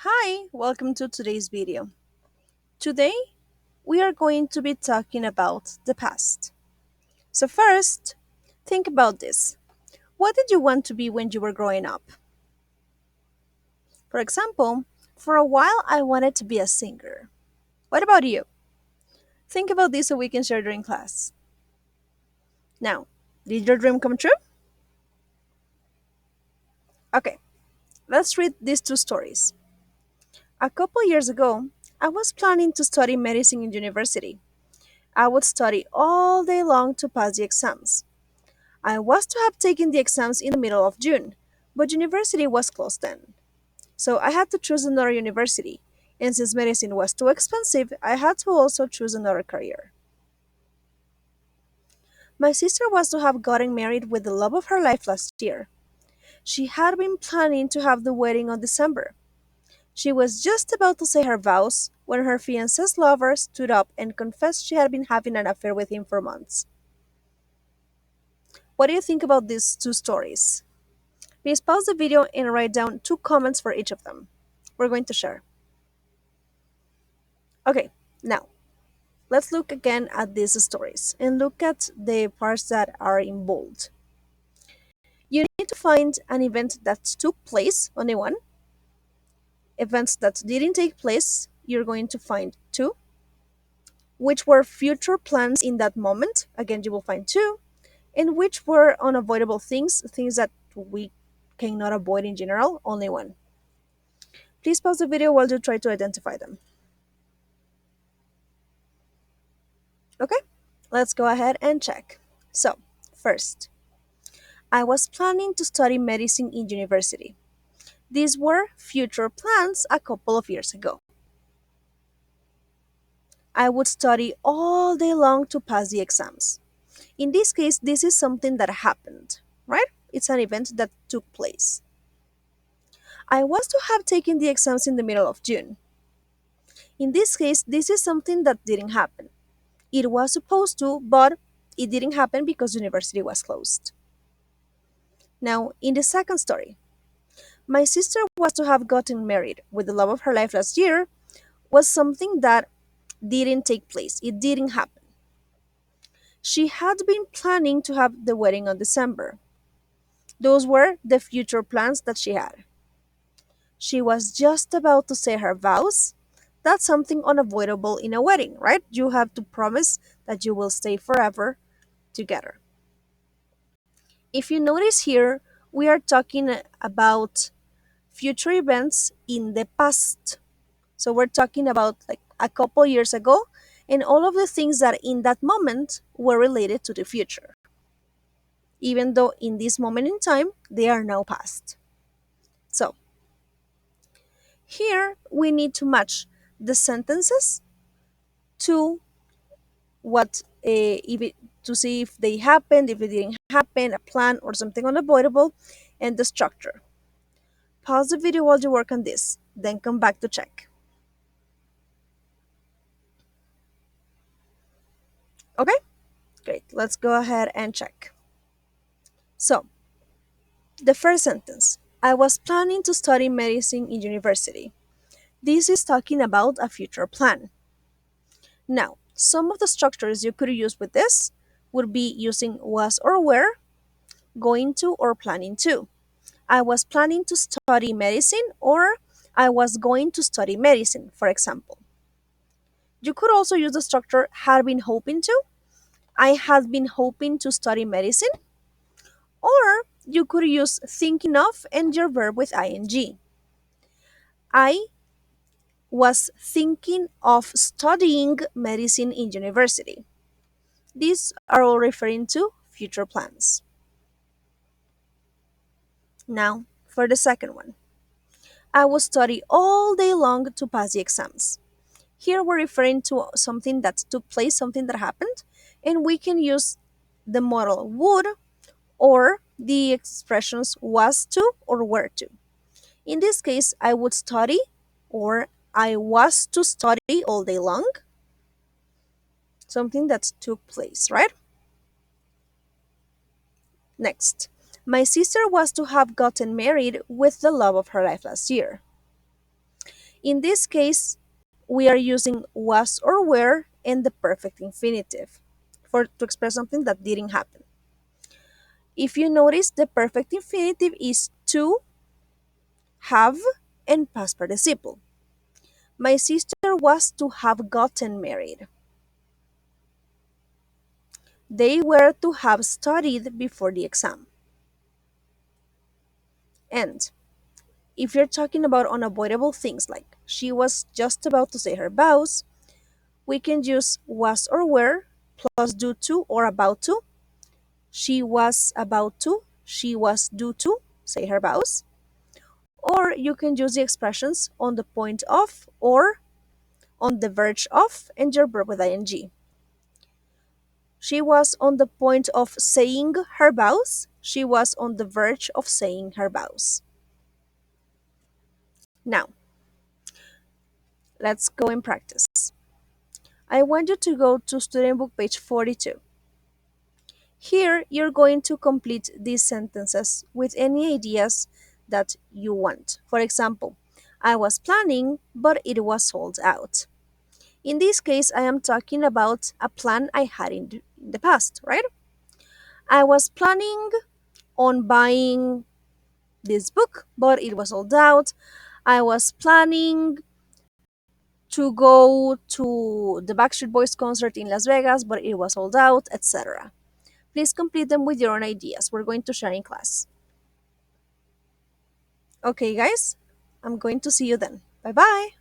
Hi, welcome to today's video. Today, we are going to be talking about the past. So, first, think about this. What did you want to be when you were growing up? For example, for a while I wanted to be a singer. What about you? Think about this so we can share during class. Now, did your dream come true? Okay, let's read these two stories. A couple years ago, I was planning to study medicine in university. I would study all day long to pass the exams. I was to have taken the exams in the middle of June, but university was closed then. So I had to choose another university, and since medicine was too expensive, I had to also choose another career. My sister was to have gotten married with the love of her life last year. She had been planning to have the wedding on December. She was just about to say her vows when her fiance's lover stood up and confessed she had been having an affair with him for months. What do you think about these two stories? Please pause the video and write down two comments for each of them. We're going to share. Okay, now let's look again at these stories and look at the parts that are in bold. You need to find an event that took place, only one. Events that didn't take place, you're going to find two. Which were future plans in that moment, again, you will find two. And which were unavoidable things, things that we cannot avoid in general, only one. Please pause the video while you try to identify them. Okay, let's go ahead and check. So, first, I was planning to study medicine in university. These were future plans a couple of years ago. I would study all day long to pass the exams. In this case, this is something that happened, right? It's an event that took place. I was to have taken the exams in the middle of June. In this case, this is something that didn't happen. It was supposed to, but it didn't happen because university was closed. Now, in the second story, my sister was to have gotten married with the love of her life last year was something that didn't take place. It didn't happen. She had been planning to have the wedding on December. Those were the future plans that she had. She was just about to say her vows. That's something unavoidable in a wedding, right? You have to promise that you will stay forever together. If you notice here, we are talking about future events in the past. So we're talking about like a couple years ago and all of the things that in that moment were related to the future, even though in this moment in time they are now past. So here we need to match the sentences to what if it, to see if they happened, if it didn't happen, a plan or something unavoidable, and the structure. Pause the video while you work on this, then come back to check. Okay, great. Let's go ahead and check. So, the first sentence, I was planning to study medicine in university. This is talking about a future plan. Now, some of the structures you could use with this would be using was or were, going to or planning to. I was planning to study medicine or I was going to study medicine, for example. You could also use the structure had been hoping to. I had been hoping to study medicine. Or you could use thinking of and your verb with ing. I was thinking of studying medicine in university. These are all referring to future plans. Now, for the second one. I will study all day long to pass the exams. Here we're referring to something that took place, something that happened, and we can use the modal would or the expressions was to or were to. In this case, I would study or I was to study all day long, something that took place, right? Next, my sister was to have gotten married with the love of her life last year. In this case, we are using was or were and the perfect infinitive to express something that didn't happen. If you notice, the perfect infinitive is to, have, and past participle. My sister was to have gotten married. They were to have studied before the exam. And if you're talking about unavoidable things like she was just about to say her vows, we can use was or were plus due to or about to. She was about to, she was due to say her vows. Or you can use the expressions on the point of or on the verge of and your verb with ing. She was on the point of saying her vows. She was on the verge of saying her vows. Now, let's go and practice. I want you to go to student book page 42. Here, you're going to complete these sentences with any ideas that you want. For example, I was planning, but it was sold out. In this case, I am talking about a plan I had in the past, right? I was planning on buying this book, but it was sold out. I was planning to go to the Backstreet Boys concert in Las Vegas, but it was sold out, etc. Please complete them with your own ideas. We're going to share in class. Okay, guys, I'm going to see you then. Bye bye.